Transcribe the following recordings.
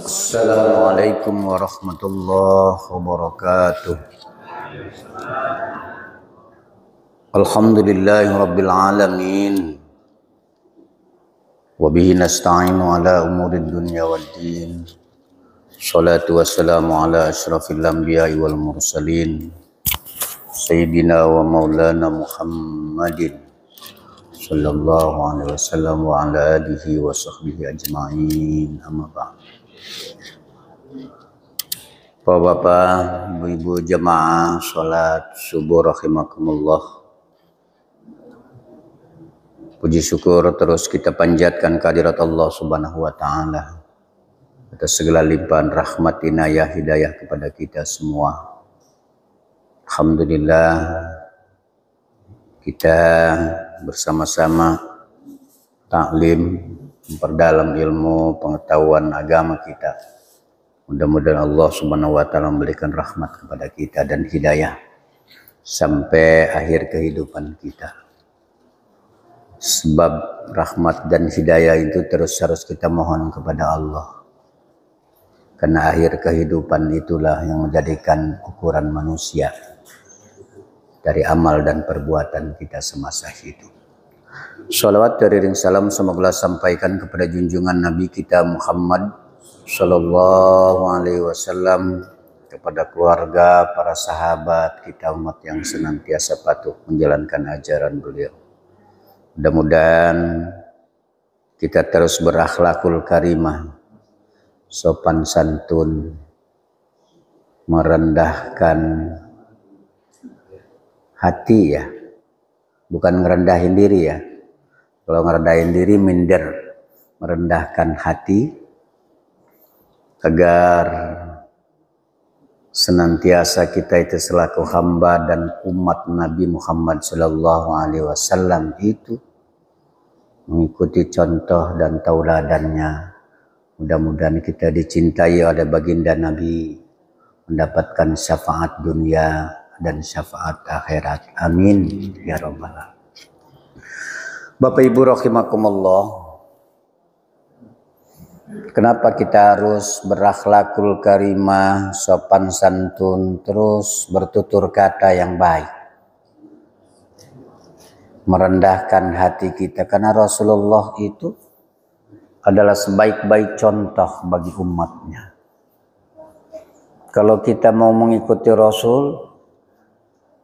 Assalamualaikum warahmatullahi wabarakatuh. Alhamdulillahi rabbil alamin. Wa bihi nasta'inu ala umurid dunya waddin. Salatu wassalamu ala asyrafil anbiya'i wal mursalin. Sayyidina wa maulana Muhammadin sallallahu alaihi wasallam wa ala alihi wa sahbihi ajma'in. Amma ba'd. Bapak-bapak, ibu-ibu jemaah salat subuh rahimakumullah. Puji syukur terus kita panjatkan kehadirat Allah Subhanahu wa taala atas segala limpahan rahmat inayah hidayah kepada kita semua. Alhamdulillah kita bersama-sama taklim, memperdalam ilmu pengetahuan agama kita. Mudah-mudahan Allah Subhanahu wa taala memberikan rahmat kepada kita dan hidayah sampai akhir kehidupan kita. Sebab rahmat dan hidayah itu terus harus kita mohon kepada Allah. Karena akhir kehidupan itulah yang menjadikan ukuran manusia dari amal dan perbuatan kita semasa hidup. Shalawat dari ring salam semoga sampaikan kepada junjungan Nabi kita Muhammad Sallallahu alaihi wasallam, kepada keluarga, para sahabat kita umat yang senantiasa patuh menjalankan ajaran beliau. Mudah-mudahan kita terus berakhlakul karimah, sopan santun, merendahkan hati ya, bukan ngerendahin diri ya. Kalau ngerendahin diri minder, merendahkan hati agar senantiasa kita itu selaku hamba dan umat Nabi Muhammad Sallallahu Alaihi Wasallam itu mengikuti contoh dan tauladannya. Mudah-mudahan kita dicintai oleh baginda Nabi, mendapatkan syafaat dunia dan syafaat akhirat. Amin ya rabbal alamin. Bapak Ibu rahimakumullah. Kenapa kita harus berakhlakul karimah, sopan santun, terus bertutur kata yang baik, merendahkan hati kita? Karena Rasulullah itu adalah sebaik-baik contoh bagi umatnya. Kalau kita mau mengikuti Rasul,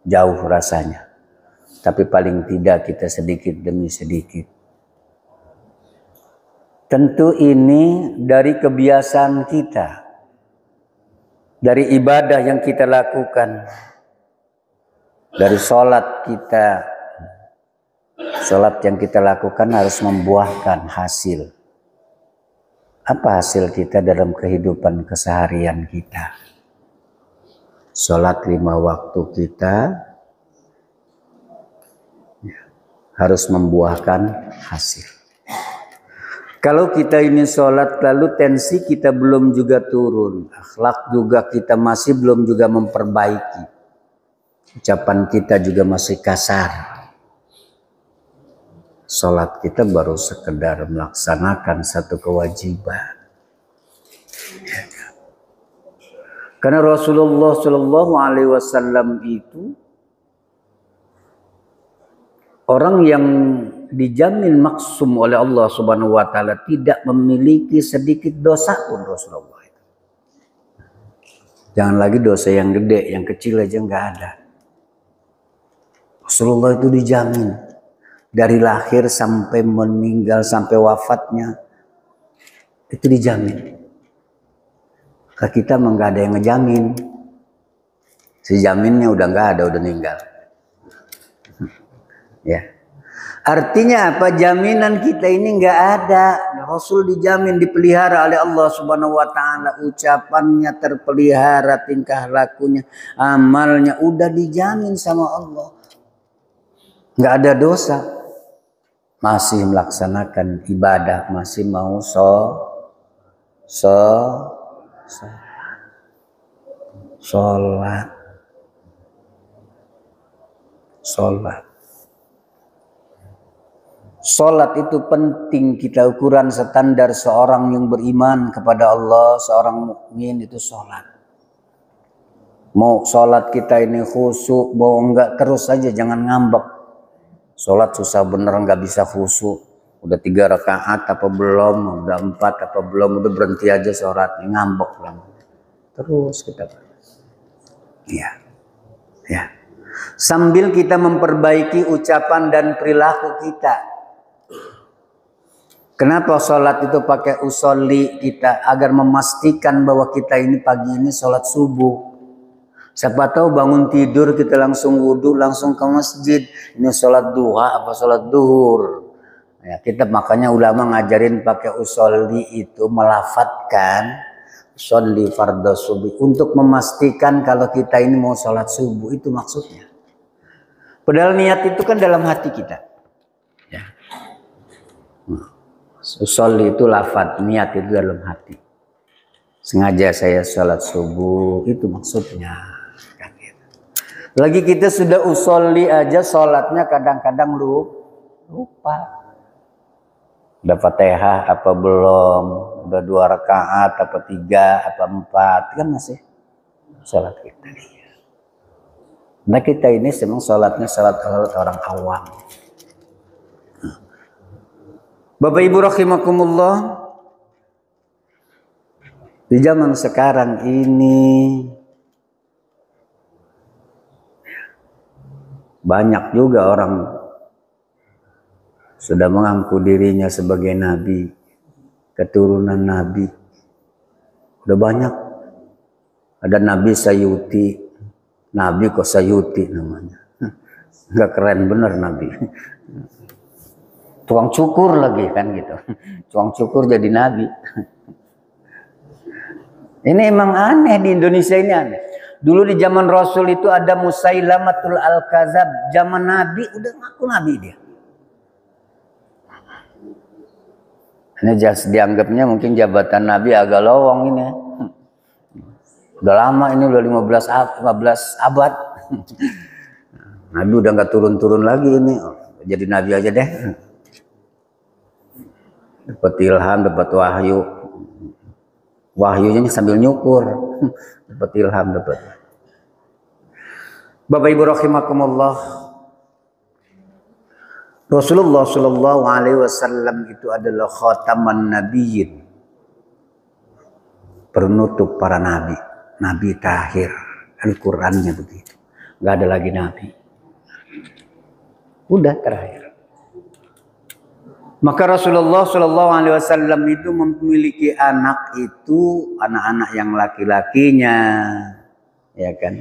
jauh rasanya, tapi paling tidak kita sedikit demi sedikit. Tentu ini dari kebiasaan kita, dari ibadah yang kita lakukan, dari sholat kita. Sholat yang kita lakukan harus membuahkan hasil. Apa hasil kita dalam kehidupan keseharian kita? Sholat 5 waktu kita harus membuahkan hasil. Kalau kita ini sholat lalu tensi kita belum juga turun, akhlak juga kita masih belum juga memperbaiki, ucapan kita juga masih kasar, sholat kita baru sekedar melaksanakan satu kewajiban. Karena Rasulullah Shallallahu Alaihi Wasallam itu orang yang dijamin maksum oleh Allah Subhanahu wa taala, tidak memiliki sedikit dosa pun Rasulullah itu. Jangan lagi dosa yang gede, yang kecil aja nggak ada. Rasulullah itu dijamin dari lahir sampai meninggal, sampai wafatnya itu dijamin. Ke kita mah nggak ada yang ngejamin. Si jaminnya udah nggak ada, udah meninggal. Ya. Artinya apa? Jaminan kita ini nggak ada. Rasul dijamin, dipelihara oleh Allah Subhanahu wa taala, ucapannya terpelihara, tingkah lakunya, amalnya udah dijamin sama Allah. Nggak ada dosa. Masih melaksanakan ibadah, masih mau sholat. Sholat itu penting, kita ukuran standar seorang yang beriman kepada Allah, seorang mukmin itu sholat. Mau sholat kita ini khusyuk, mau enggak terus saja, jangan ngambek. Sholat susah bener enggak bisa khusyuk. Udah 3 rakaat apa belum, udah 4 apa belum, udah berhenti aja sholat, ngambek lah. Terus kita. Ya, ya. Sambil kita memperbaiki ucapan dan perilaku kita. Kenapa sholat itu pakai usolli kita? Agar memastikan bahwa kita ini pagi ini sholat subuh. Siapa tahu bangun tidur kita langsung wudhu, langsung ke masjid. Ini sholat duha apa sholat duhur? Ya, kita makanya ulama ngajarin pakai usolli itu melafatkan usolli fardhu subuh. Untuk memastikan kalau kita ini mau sholat subuh, itu maksudnya. Padahal niat itu kan dalam hati kita. Ya. Usolli itu lafaz, niat itu dalam hati. Sengaja saya sholat subuh, itu maksudnya. Lagi kita sudah usolli aja sholatnya kadang-kadang lupa. Udah Fatihah apa belum? Udah 2 rakaat apa 3 apa 4, kan masih sholat kita. Nah kita ini memang sholatnya sholat orang awam. Bapak Ibu rahimakumullah, di zaman sekarang ini banyak juga orang sudah mengaku dirinya sebagai nabi, keturunan nabi. Udah banyak. Ada Nabi Sayuti, Nabi kok Sayuti namanya. Nggak keren bener Nabi. Tukang cukur lagi kan gitu. Tukang cukur jadi nabi. Ini emang aneh di Indonesia, ini aneh. Dulu di zaman Rasul itu ada Musailamatul Al-Kazab. Zaman Nabi udah ngaku nabi dia. Ini dianggapnya mungkin jabatan Nabi agak lowong ini. Udah lama ini, udah 15 abad. Nabi udah nggak turun-turun lagi ini. Jadi Nabi aja deh. Dapat ilham, dapat wahyu. Wahyunya sambil nyukur. Dapat ilham, dapat. Bapak Ibu rahimakumullah. Rasulullah Shallallahu Alaihi Wasallam itu adalah khataman nabiyyin, penutup para nabi, nabi terakhir. Al-Qurannya begitu, nggak ada lagi nabi, udah terakhir. Maka Rasulullah Shallallahu Alaihi Wasallam itu memiliki anak itu, anak-anak yang laki-lakinya, ya kan,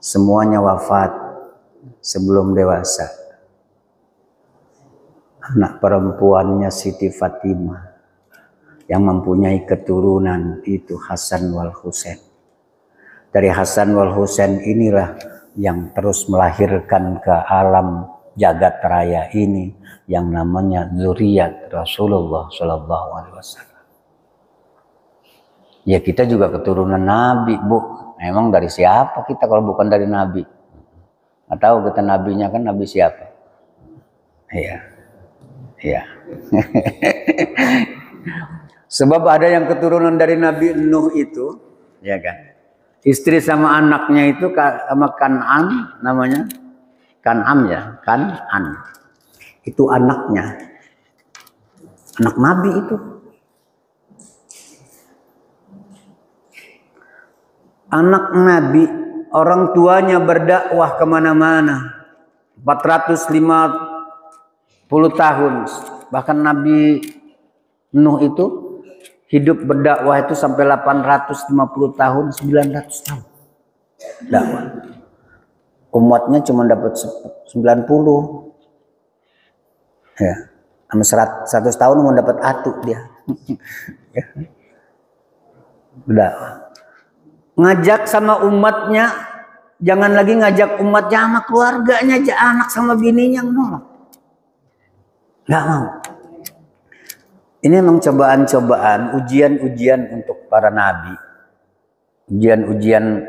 semuanya wafat sebelum dewasa. Anak perempuannya Siti Fatimah yang mempunyai keturunan itu Hasan wal Husain. Dari Hasan wal Husain inilah yang terus melahirkan ke alam jagat raya ini yang namanya zuriat Rasulullah Shallallahu Alaihi Wasallam. Ya kita juga keturunan Nabi, Bu. Emang dari siapa kita kalau bukan dari Nabi? Nggak tahu kita nabinya kan Nabi siapa? Iya. Ya. Sebab ada yang keturunan dari Nabi Nuh itu, ya kan? Istri sama anaknya itu sama Kan'an namanya. Kan'am ya, Kan'an. Itu anaknya. Anak Nabi itu. Anak Nabi, orang tuanya berdakwah kemana-mana. 450 tahun. Bahkan Nabi Nuh itu hidup berdakwah itu sampai 850 tahun, 900 tahun. Dakwah. Umatnya cuma dapat 90. Ya. Sama 100 tahun mau dapat atu dia. Berdakwah. Ngajak sama umatnya, jangan lagi ngajak umatnya sama keluarganya aja, anak sama bininya nolak. Nggak mau. Ini memang cobaan-cobaan, ujian-ujian untuk para nabi. Ujian-ujian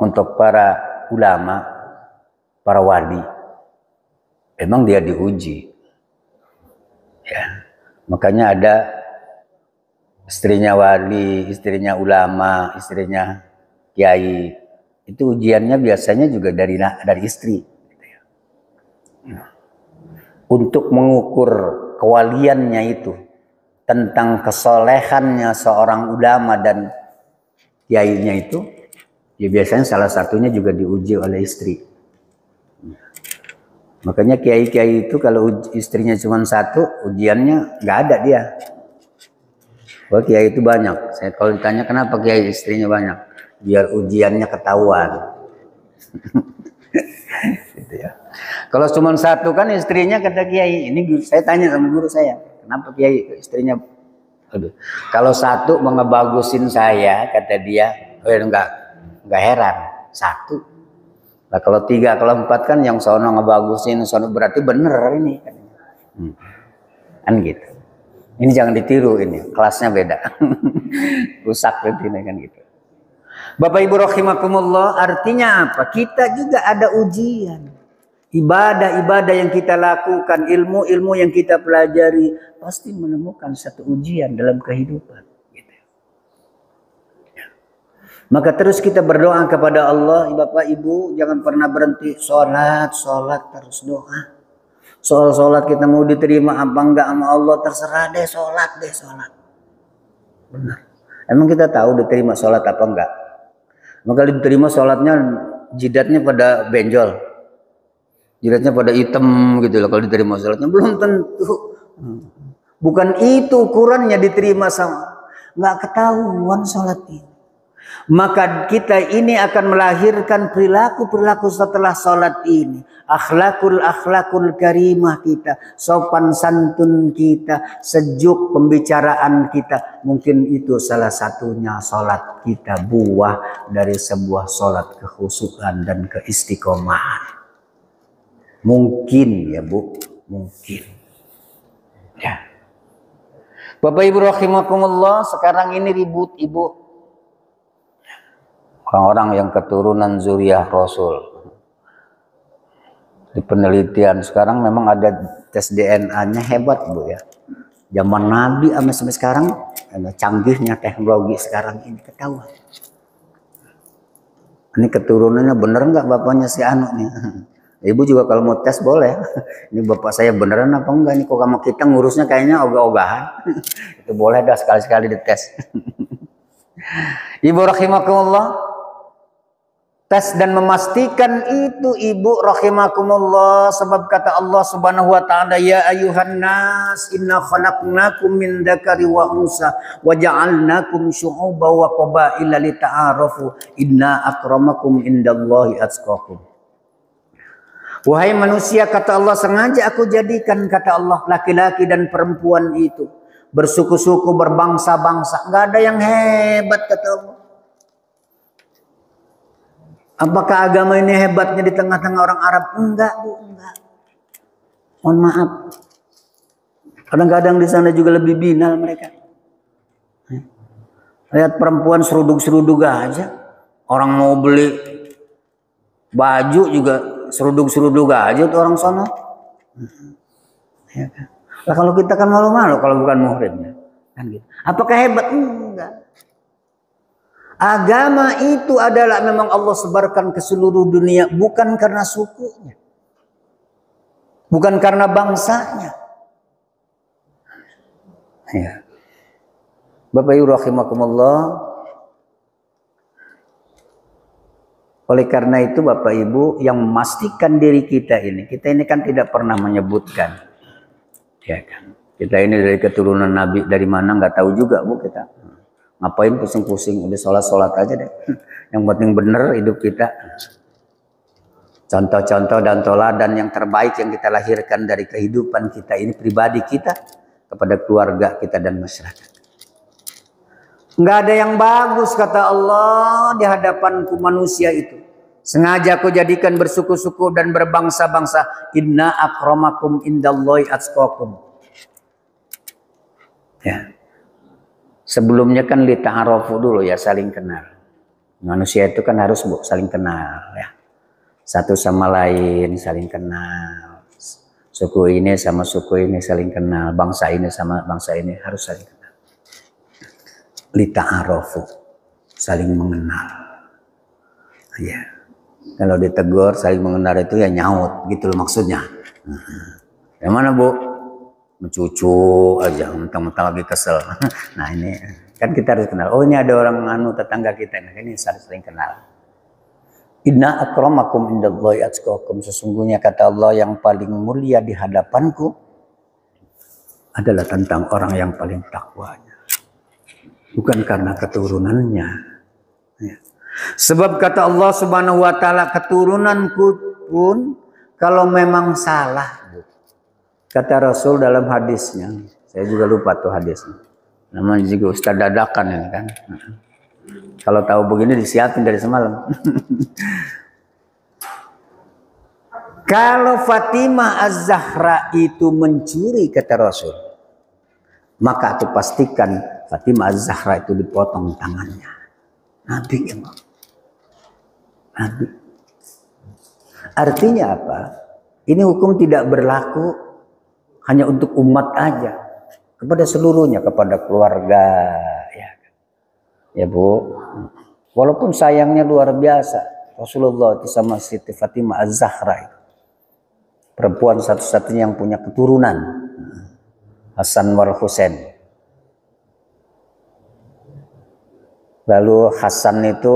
untuk para ulama, para wali. Memang dia diuji. Ya. Makanya ada istrinya wali, istrinya ulama, istrinya kiai. Itu ujiannya biasanya juga dari istri. Untuk mengukur kewaliannya itu, tentang kesolehannya seorang ulama dan kiainya itu, ya biasanya salah satunya juga diuji oleh istri. Makanya kiai-kiai itu kalau istrinya cuma satu, ujiannya nggak ada dia. Kalau kiai itu banyak. Saya kalau ditanya kenapa kiai istrinya banyak, biar ujiannya ketahuan. Gitu ya. Kalau cuma satu kan istrinya kata kiai, ini saya tanya sama guru saya, kenapa kiai istrinya? Aduh. Kalau satu mau ngebagusin saya, kata dia, enggak heran, satu. Nah, kalau 3, kalau 4 kan yang sono ngebagusin, sono berarti bener ini. Kan gitu. Ini jangan ditiru ini, kelasnya beda. Rusak berarti ini kan gitu. Bapak Ibu rahimakumullah, artinya apa? Kita juga ada ujian. Ibadah-ibadah yang kita lakukan, ilmu-ilmu yang kita pelajari, pasti menemukan satu ujian dalam kehidupan. Gitu. Maka terus kita berdoa kepada Allah, Bapak Ibu, jangan pernah berhenti sholat terus doa. Soal sholat kita mau diterima apa enggak sama Allah, terserah deh, sholat. Benar. Emang kita tahu diterima sholat apa enggak? Maka diterima sholatnya jidatnya pada benjol, jidatnya pada hitam gitu loh. Kalau diterima sholatnya belum tentu. Bukan itu ukurannya diterima sama, nggak ketahuan sholat ini. Maka kita ini akan melahirkan perilaku setelah sholat ini. Akhlakul karimah kita, sopan santun kita, sejuk pembicaraan kita. Mungkin itu salah satunya sholat kita, buah dari sebuah sholat kekhusyukan dan keistiqomahan. Mungkin ya Bu, mungkin. Ya. Bapak Ibu rahimakumullah, sekarang ini ribut Ibu. Orang-orang yang keturunan zuriyah Rasul. Di penelitian sekarang memang ada tes DNA-nya hebat Bu ya. Zaman Nabi sampai sekarang, canggihnya teknologi sekarang ini ketahuan. Ini keturunannya bener nggak bapaknya si Anu nih? Ibu juga kalau mau tes boleh. Ini bapak saya beneran apa enggak? Ini kok sama kita ngurusnya kayaknya ogah-ogahan. Itu boleh dah sekali-sekali dites. Ibu rahimakumullah, tes dan memastikan itu Ibu rahimakumullah, sebab kata Allah Subhanahu wa taala, ya ayuhan nas inna khalaqnakum min dzakari wa unsa wa ja'alnakum syu'uban wa qabaila lita'arafu inna akramakum indallahi atqakum. Wahai manusia, kata Allah, sengaja aku jadikan, kata Allah, laki-laki dan perempuan itu bersuku-suku, berbangsa-bangsa. Enggak ada yang hebat, kata Allah. Apakah agama ini hebatnya di tengah-tengah orang Arab? Enggak, Bu, enggak. Mohon maaf. Kadang-kadang di sana juga lebih binal mereka. Lihat perempuan seruduk-seruduk aja. Orang mau beli baju juga seruduk-seruduk aja tuh orang sana. Ya kan? Nah, kalau kita kan malu-malu kalau bukan muhrimnya. Kan gitu. Apakah hebat? Enggak. Agama itu adalah memang Allah sebarkan ke seluruh dunia, bukan karena sukunya, bukan karena bangsanya. Ya. Bapak Ibu rahimakumullah. Oleh karena itu Bapak Ibu, yang memastikan diri kita ini kan tidak pernah menyebutkan, ya kan? Kita ini dari keturunan Nabi dari mana nggak tahu juga Bu kita. Ngapain pusing-pusing, udah sholat aja deh. Yang penting bener hidup kita. Contoh-contoh dan teladan yang terbaik yang kita lahirkan dari kehidupan kita ini, pribadi kita, kepada keluarga kita dan masyarakat. Nggak ada yang bagus, kata Allah, di hadapanku manusia itu. Sengaja aku jadikan bersuku-suku dan berbangsa-bangsa. Inna akramakum indallahi atqakum. Ya. Sebelumnya kan lita'arofu dulu ya, saling kenal. Manusia itu kan harus Bu saling kenal ya. Satu sama lain saling kenal. Suku ini sama suku ini saling kenal, bangsa ini sama bangsa ini harus saling kenal. Lita'arofu, saling mengenal. Ya. Kalau ditegur saling mengenal itu ya nyaut, gitu loh maksudnya. Yang mana Bu? Mencucu aja, mentang-mentang lagi kesel. Nah ini kan kita harus kenal. Oh ini ada orang tetangga kita, nah ini saling kenal. Inna akramakum indallahi atqakum, sesungguhnya kata Allah yang paling mulia di hadapanku adalah tentang orang yang paling takwanya. Bukan karena keturunannya. Ya. Sebab kata Allah Subhanahu wa taala, keturunanku pun kalau memang salah. Kata Rasul dalam hadisnya, saya juga lupa tuh hadisnya. Namanya juga Ustaz dadakan ini kan. Kalau tahu begini disiapin dari semalam. Kalau Fatimah Az-Zahra itu mencuri kata Rasul, maka aku pastikan Fatimah Az-Zahra itu dipotong tangannya. Nabi emang. Nabi. Artinya apa? Ini hukum tidak berlaku hanya untuk umat aja, kepada seluruhnya, kepada keluarga. Ya Bu, walaupun sayangnya luar biasa, Rasulullah itu sama Siti Fatimah Az-Zahra itu perempuan satu-satunya yang punya keturunan, Hasan wal Husain. Lalu Hasan itu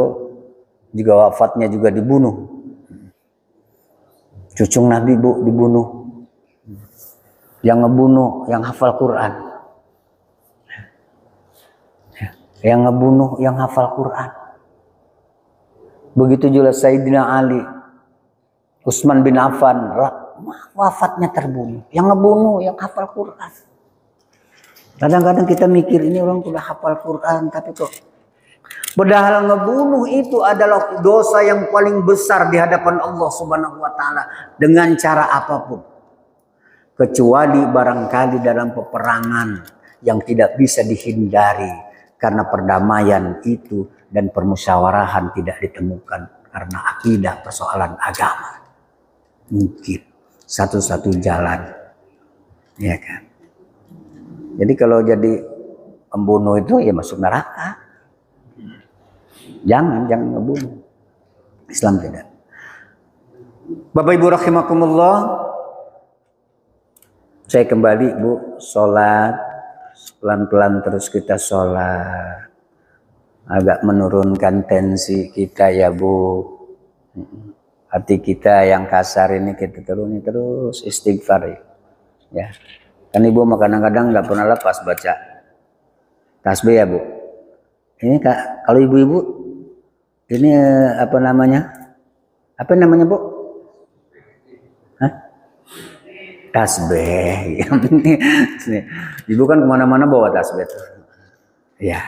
juga wafatnya juga dibunuh. Cucung Nabi Bu dibunuh. Yang ngebunuh yang hafal Quran. Yang ngebunuh yang hafal Quran. Begitu juga Sayyidina Ali, Utsman bin Affan, wafatnya terbunuh. Yang ngebunuh yang hafal Quran. Kadang-kadang kita mikir ini orang sudah hafal Quran, tapi kok padahal ngebunuh itu adalah dosa yang paling besar di hadapan Allah Subhanahu wa taala dengan cara apapun. Kecuali barangkali dalam peperangan yang tidak bisa dihindari. Karena perdamaian itu dan permusyawarahan tidak ditemukan karena akidah persoalan agama. Mungkin satu-satu jalan. Ya kan. Jadi kalau jadi pembunuh itu ya masuk neraka. Jangan ngebunuh. Islam tidak. Bapak Ibu rahimakumullah. Saya kembali Bu, sholat. Pelan-pelan terus kita sholat, agak menurunkan tensi kita ya Bu. Hati kita yang kasar ini kita turuni terus istighfar ya. Kan Ibu kadang-kadang nggak pernah lepas baca tasbih ya Bu. Ini kalau ibu-ibu ini apa namanya? Apa namanya Bu? Hah? Tasbih. Ibu kan kemana-mana bawa tasbih. Ya.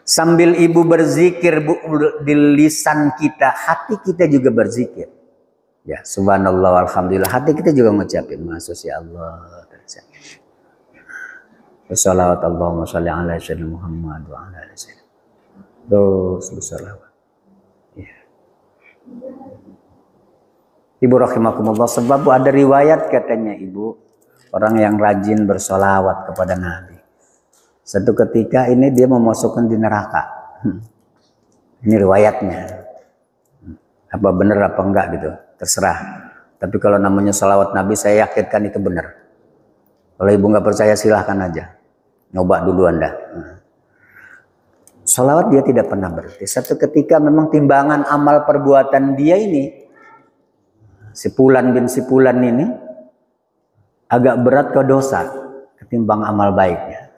Sambil ibu berzikir Bu, di lisan kita, hati kita juga berzikir. Ya, subhanallah, alhamdulillah. Hati kita juga ngucapin maksudnya Allah. Wassalawat Allahumma sholli ala sayyidina Muhammad wa ala alihi wasallam. Terus bersalawat. Ya. Ibu rahimakumullah, sebab ada riwayat katanya Ibu, orang yang rajin bersolawat kepada Nabi. Satu ketika ini dia memasukkan di neraka. Ini riwayatnya. Apa benar apa enggak gitu, terserah. Tapi kalau namanya salawat Nabi saya yakinkan itu benar. Kalau Ibu nggak percaya silahkan aja. Nyoba dulu Anda. Salawat dia tidak pernah berhenti. Satu ketika memang timbangan amal perbuatan dia ini, si Fulan bin si Fulan ini agak berat ke dosa ketimbang amal baiknya.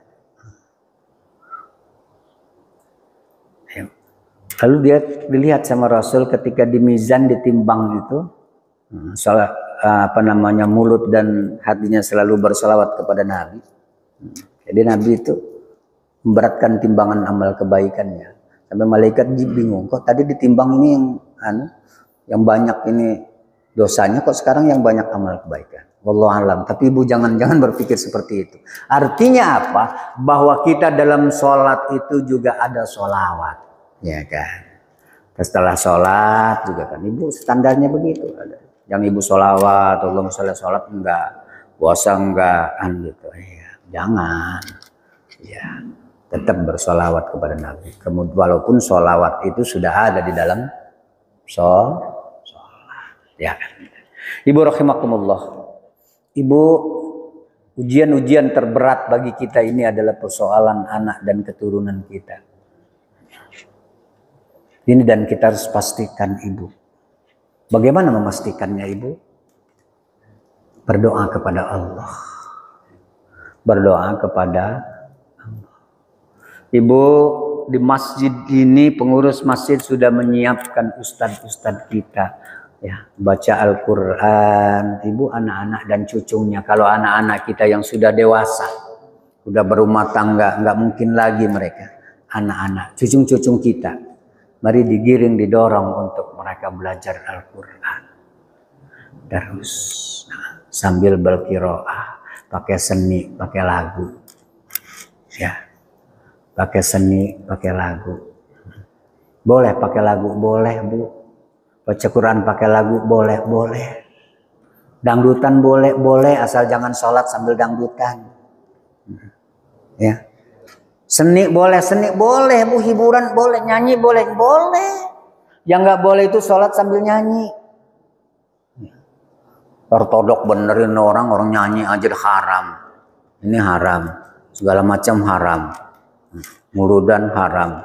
Lalu dia dilihat sama Rasul ketika di mizan ditimbang itu, mulut dan hatinya selalu berselawat kepada Nabi. Jadi Nabi itu memberatkan timbangan amal kebaikannya. Sampai malaikat bingung, kok tadi ditimbang ini yang banyak ini dosanya, kok sekarang yang banyak amal kebaikan. Wallahu alam. Tapi Ibu jangan berpikir seperti itu. Artinya apa? Bahwa kita dalam sholat itu juga ada sholawat, ya kan? Setelah sholat juga kan Ibu standarnya begitu. Yang Ibu sholawat, Allahumma sholli sholat enggak. puasa enggak kan gitu. Ya, jangan. Ya, tetap bersolawat kepada Nabi. Kemudian walaupun solawat itu sudah ada di dalam sholat. Ya kan. Ibu rahimakumullah. Ibu, ujian-ujian terberat bagi kita ini adalah persoalan anak dan keturunan kita. Ini dan kita harus pastikan ibu. Bagaimana memastikannya ibu? Berdoa kepada Allah. Berdoa kepada Allah. Ibu, di masjid ini pengurus masjid sudah menyiapkan ustadz-ustadz kita. Ya, baca Al-Quran. Ibu, anak-anak dan cucunya. Kalau anak-anak kita yang sudah dewasa, sudah berumah tangga, nggak mungkin lagi mereka. Anak-anak, cucung-cucung kita. Mari digiring, didorong untuk mereka belajar Al-Quran. Terus sambil berqiraah, pakai seni, pakai lagu. Ya, pakai seni, pakai lagu. Boleh pakai lagu, boleh bu. Baca Quran pakai lagu, boleh, boleh. Dangdutan boleh, boleh, asal jangan sholat sambil dangdutan. Ya. Seni boleh bu, hiburan boleh, nyanyi boleh, boleh. Yang nggak boleh itu sholat sambil nyanyi. Ortodok benerin orang nyanyi aja haram. Ini haram, segala macam haram. Muludan haram,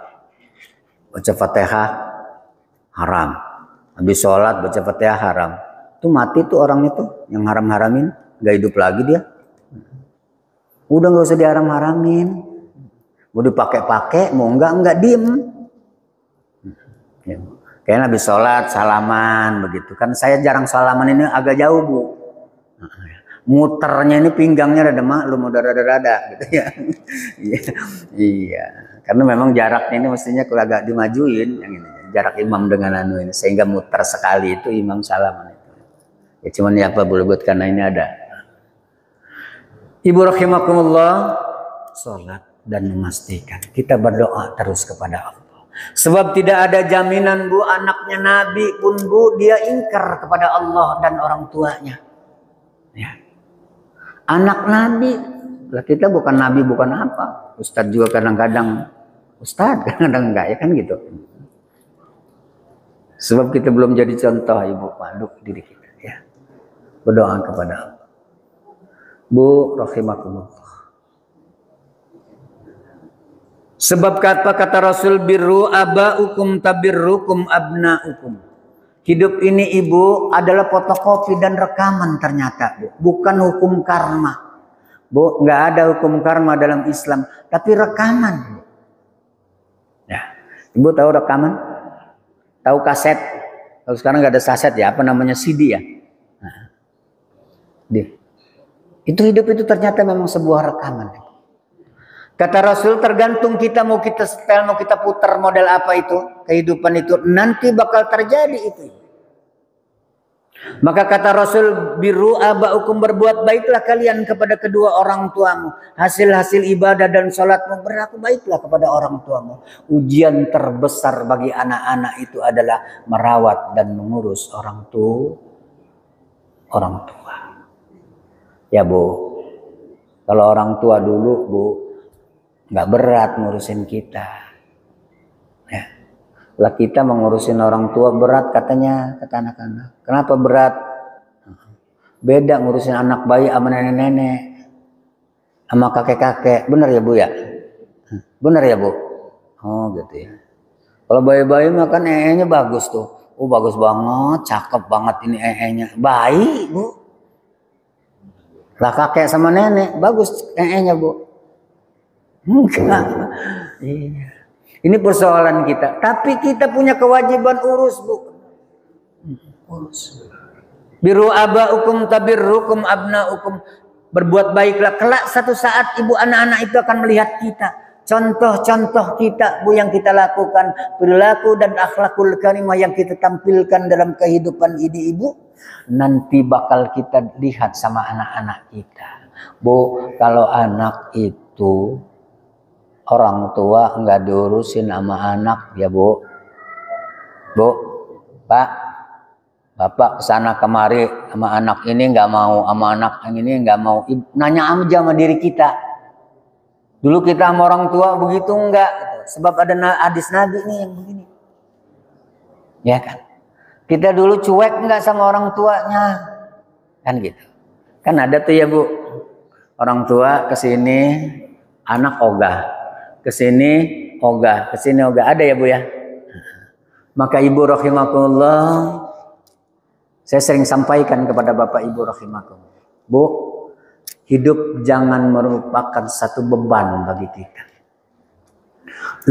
baca Fatihah haram. Habis sholat baca Fatihah haram. Itu mati tuh orang itu yang haram-haramin, nggak hidup lagi dia. Udah nggak usah diharam-haramin. Mau dipakai-pakai, mau enggak diem. Ya. Kayaknya habis sholat salaman begitu. Kan saya jarang salaman ini agak jauh bu. Muternya ini pinggangnya rada maklum, udah rada-rada gitu ya. Iya. Karena memang jaraknya ini mestinya kalau agak dimajuin yang ini. Jarak imam dengan anu ini sehingga muter sekali itu imam salaman itu. Ya cuman ya apa boleh buat karena ini ada. Ibu rahimakumullah, sholat dan memastikan kita berdoa terus kepada Allah. Sebab tidak ada jaminan bu, anaknya Nabi pun bu, dia ingkar kepada Allah dan orang tuanya. Ya. Anak Nabi, lah kita bukan Nabi bukan apa. Ustadz juga kadang-kadang Ustadz, kadang-kadang enggak ya kan gitu. Sebab kita belum jadi contoh ibu, malu diri kita ya. Berdoa kepada Allah. Bu rahimakumullah. Sebab kata Rasul birru abaukum tabirrukum abnaukum. Hidup ini ibu adalah fotokopi dan rekaman ternyata bu. Bukan hukum karma. Bu, nggak ada hukum karma dalam Islam, tapi rekaman. Ya, ibu tahu rekaman? Tahu kaset? Kalau sekarang nggak ada kaset ya, apa namanya CD ya? Nah, itu hidup itu ternyata memang sebuah rekaman. Kata Rasul tergantung kita mau kita setel, mau kita putar model apa itu. Kehidupan itu nanti bakal terjadi itu. Maka kata Rasul birru abaukum, berbuat baiklah kalian kepada kedua orang tuamu. Hasil-hasil ibadah dan sholatmu berlaku baiklah kepada orang tuamu. Ujian terbesar bagi anak-anak itu adalah merawat dan mengurus orang tua. Ya bu, kalau orang tua dulu bu, nggak berat ngurusin kita. Ya. Lah kita mengurusin orang tua berat katanya, kata anak-anak. Kenapa berat? Beda ngurusin anak bayi sama nenek-nenek, sama kakek-kakek. Bener ya bu ya? Bener ya bu? Oh gitu ya. Kalau bayi-bayi mah kan nya bagus tuh. Oh bagus banget, cakep banget ini nya. Bayi bu. Lah kakek sama nenek bagus nya bu. Enggak. Iya. Ini persoalan kita. Tapi kita punya kewajiban urus bu. Urus. Biru abaukum tabirrukum abnaukum. Berbuat baiklah. Kelak satu saat ibu anak-anak itu akan melihat kita. Contoh-contoh kita bu yang kita lakukan. Perilaku dan akhlakul karimah yang kita tampilkan dalam kehidupan ini ibu. Nanti bakal kita lihat sama anak-anak kita. Bu, kalau anak itu orang tua nggak diurusin sama anak ya bu, pak, Bapak kesana kemari sama anak ini nggak mau, sama anak yang ini nggak mau. Nanya aja sama diri kita. Dulu kita sama orang tua begitu enggak? Sebab ada hadis Nabi nih yang begini. Ya kan? Kita dulu cuek enggak sama orang tuanya? Kan gitu. Kan ada tuh ya Bu. Orang tua kesini, anak ogah. Kesini ogah, kesini ogah. Ada ya Bu ya? Maka Ibu rahimakumullah, saya sering sampaikan kepada Bapak Ibu rahimakumullah. Bu, hidup jangan merupakan satu beban bagi kita.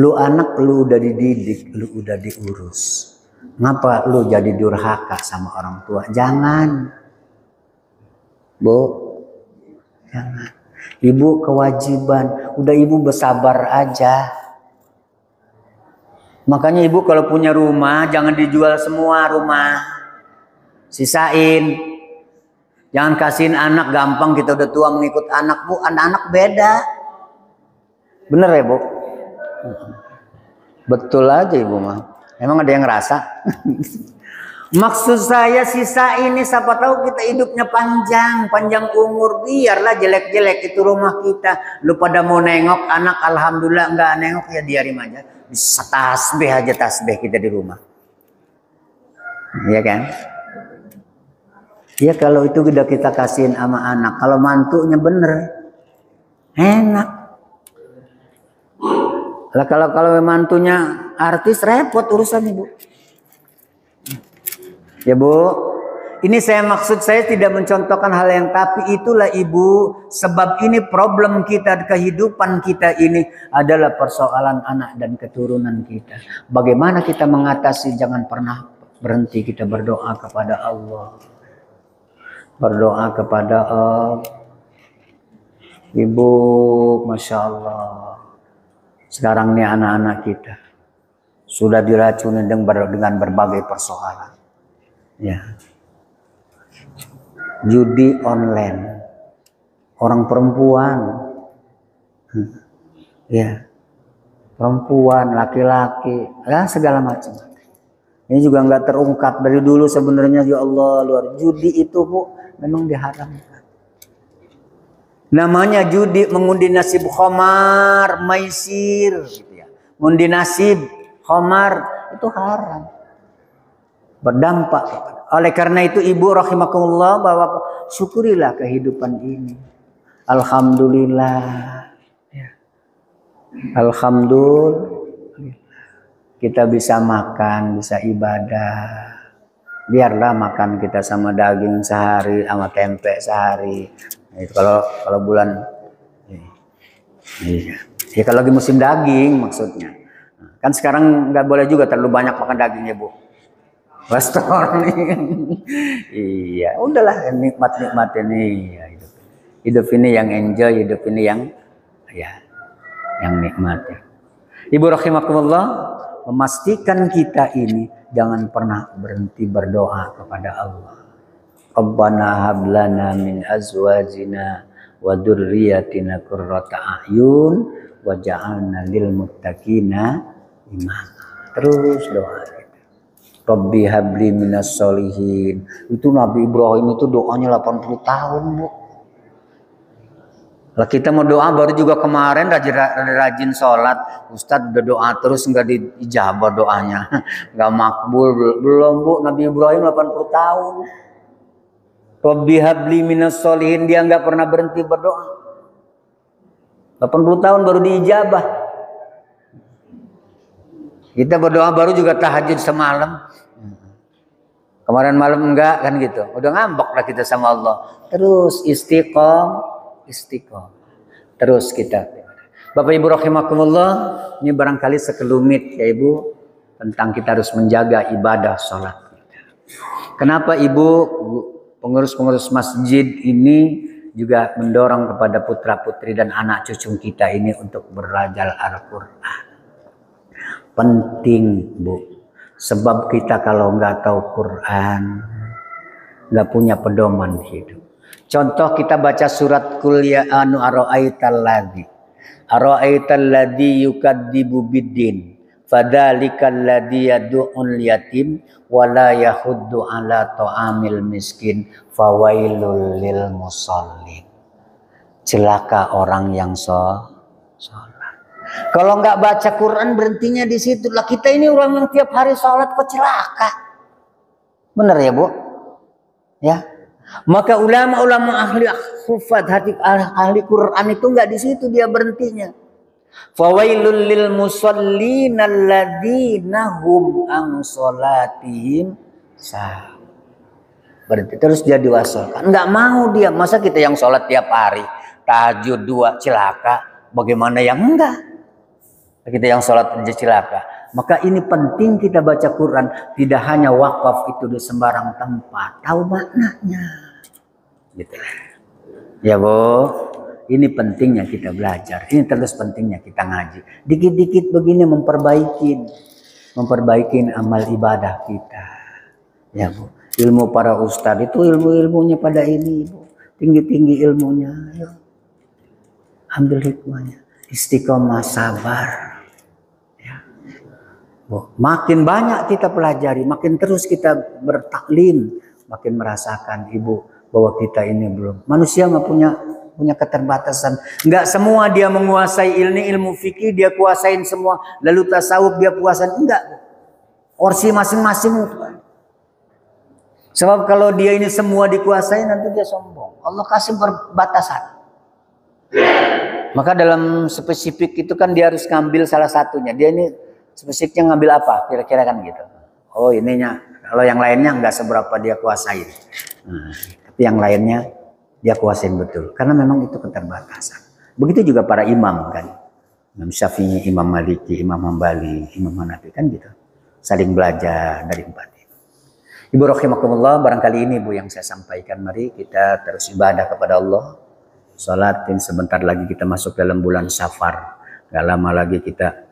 Lu anak lu udah dididik, lu udah diurus. Ngapa lu jadi durhaka sama orang tua? Jangan. Bu, jangan. Ibu kewajiban, udah ibu bersabar aja. Makanya ibu kalau punya rumah jangan dijual semua rumah. Sisain. Jangan kasihin anak gampang, kita udah tua mengikut anak Bu. Anak-anak beda. Bener ya Bu? Betul aja Ibu mah. Emang ada yang ngerasa? Maksud saya sisa ini siapa tahu kita hidupnya panjang umur. Biarlah jelek-jelek itu rumah kita. Lu pada mau nengok anak, alhamdulillah enggak nengok ya diarim aja. Bisa tasbih aja tasbih kita di rumah. Iya kan? Ya kalau itu udah kita kasihin sama anak. Kalau mantunya bener, enak. Lah kalau mantunya artis repot urusan Ibu. Ya Bu, ini maksud saya tidak mencontohkan hal yang tapi itulah Ibu. Sebab ini problem kita, kehidupan kita ini adalah persoalan anak dan keturunan kita. Bagaimana kita mengatasi, jangan pernah berhenti kita berdoa kepada Allah. Berdoa kepada Ibu, Masya Allah. Sekarang nih anak-anak kita sudah diracuni dengan berbagai persoalan. Ya. Judi online. Orang perempuan. Ya. Perempuan, laki-laki, ya segala macam. Ini juga nggak terungkap dari dulu sebenarnya ya Allah luar. Judi itu Bu memang diharamkan. Namanya judi, mengundi nasib khamar, maisir, gitu ya. Mengundi nasib khamar itu haram. Berdampak. Oleh karena itu Ibu rahimakumullah bahwa syukurilah kehidupan ini. Alhamdulillah. Ya. Alhamdulillah. Kita bisa makan, bisa ibadah. Biarlah makan kita sama daging sehari, sama tempe sehari. Nah, itu kalau bulan, ya kalau lagi musim daging maksudnya. Kan sekarang nggak boleh juga terlalu banyak makan daging ya Bu. Restoran iya, udahlah nikmat ini ya, hidup ini yang enjoy, hidup ini yang nikmat ya. Ibu rahimakumullah, memastikan kita ini jangan pernah berhenti berdoa kepada Allah. Rabbana hab lana min azwajina wa dzurriyyatina qurrata a'yun waj'alna lil muttaqina imama. Terus doa kita. Rabbi habli minas solihin. Itu Nabi Ibrahim itu doanya 80 tahun, Bu. Lah kita mau doa baru juga kemarin rajin sholat, Ustadz udah doa terus nggak diijabah doanya, nggak makbul belum Bu. Nabi Ibrahim 80 tahun. Rabbi habli minas solihin, dia nggak pernah berhenti berdoa. 80 tahun baru diijabah. Kita berdoa baru juga tahajud semalam. Kemarin malam enggak kan gitu. Udah ngambek lah kita sama Allah. Terus istiqomah. Terus kita. Bapak Ibu rahimakumullah, ini barangkali sekelumit ya Ibu tentang kita harus menjaga ibadah sholat kita. Kenapa Ibu pengurus-pengurus masjid ini juga mendorong kepada putra-putri dan anak cucu kita ini untuk belajar Al-Quran. Penting Bu. Sebab kita kalau nggak tahu Quran, nggak punya pedoman hidup. Contoh kita baca surat Qul ya anu ara'aital ladzi yukadzibu biddin Fadzalikal ladzi yad'ul yatim wa la yahuddu ala ta'amil miskin fawailul lil musallin. Celaka orang yang sholat. Kalau nggak baca Quran berhentinya di situ. Lah kita ini orang yang tiap hari sholat kok celaka. Benar ya Bu? Ya. Maka ulama-ulama ahli hufad ahli Quran itu nggak di situ dia berhentinya. Fawailul lil musallin alladzina hum an sholatihim sahun. Berarti terus dia diwasalkan. Enggak mau dia. Masa kita yang sholat tiap hari tahajud 2 celaka, bagaimana yang enggak? Kita yang sholat aja celaka. Maka ini penting kita baca Quran, tidak hanya wakaf itu di sembarang tempat, tahu maknanya. Gitu. Ya Bu. Ini pentingnya kita belajar. Ini terus pentingnya kita ngaji. Dikit-dikit begini memperbaiki amal ibadah kita. Ya Bu. Ilmu para ustadz itu ilmunya pada ini Bu. Tinggi-tinggi ilmunya. Ayo. Ambil hikmahnya. Istiqomah, sabar. Ya. Bu. Makin banyak kita pelajari, makin terus kita bertaklim, makin merasakan Ibu bahwa kita ini belum. Manusia mah punya keterbatasan. Enggak semua dia menguasai ilmu fikih, dia kuasain semua. Lalu tasawuf dia kuasain. Enggak. Porsi masing-masing. Sebab kalau dia ini semua dikuasai nanti dia sombong. Allah kasih perbatasan. Maka dalam spesifik itu kan dia harus ngambil salah satunya. Dia ini spesifiknya ngambil apa? Kira-kira kan gitu. Oh ininya. Kalau yang lainnya enggak seberapa dia kuasain. Tapi yang lainnya dia kuasain betul. Karena memang itu keterbatasan. Begitu juga para imam kan. Imam Syafi'i, Imam Maliki, Imam Hambali, Imam Hanafi kan gitu. Saling belajar dari empat ini. Ibu rahimakumullah, barangkali ini Bu yang saya sampaikan. Mari kita terus ibadah kepada Allah. Sholatin sebentar lagi kita masuk dalam bulan Safar. Gak lama lagi kita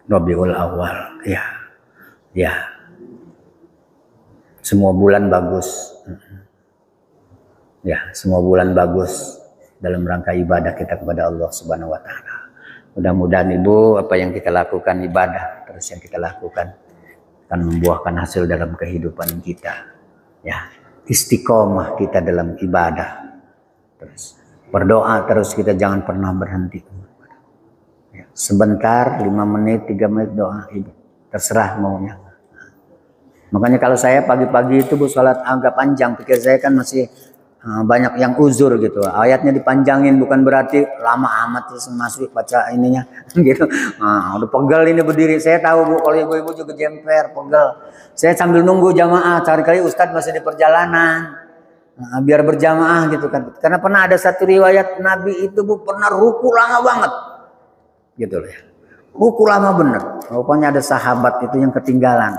Rabiul Awal. Ya. Semua bulan bagus. Ya, semua bulan bagus dalam rangka ibadah kita kepada Allah Subhanahu wa taala. Mudah-mudahan Ibu apa yang kita lakukan ibadah terus yang kita lakukan akan membuahkan hasil dalam kehidupan kita. Ya, istiqomah kita dalam ibadah. Terus berdoa terus kita jangan pernah berhenti. Ya, sebentar 5 menit, 3 menit doa Ibu. Terserah maunya. Makanya kalau saya pagi-pagi itu Bu sholat agak panjang, pikir saya kan masih banyak yang uzur gitu. Ayatnya dipanjangin bukan berarti lama amat terus masuk baca ininya gitu. Udah pegel ini berdiri. Saya tahu Bu kalau ibu-ibu juga jemper, pegel. Saya sambil nunggu jamaah, cari-cari ustadz masih di perjalanan. Biar berjamaah gitu kan. Karena pernah ada satu riwayat Nabi itu Bu pernah ruku lama banget. Gitu loh ya. Ruku lama bener. Rupanya ada sahabat itu yang ketinggalan.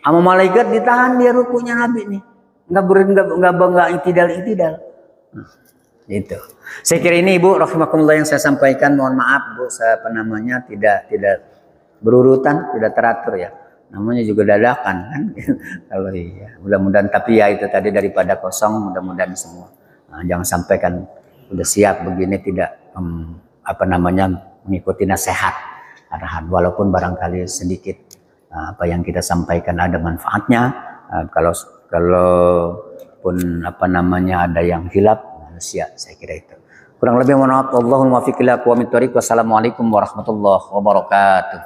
Sama malaikat ditahan dia rukunya Nabi nih. Enggak itidal. Itu. Saya kira ini Ibu rahimakumullah yang saya sampaikan. Mohon maaf Bu, tidak berurutan, tidak teratur ya. Namanya juga dadakan kan. Kalau iya, mudah-mudahan tapi ya itu tadi daripada kosong, mudah-mudahan semua. Jangan sampai kan udah siap begini tidak mengikuti nasihat arahan walaupun barangkali sedikit apa yang kita sampaikan ada manfaatnya. Kalau pun ada yang hilaf manusia, saya kira itu. Kurang lebih mohon maaf. Allahumma fiqh ila aqwamit thoriq. Wassalamualaikum warahmatullahi wabarakatuh.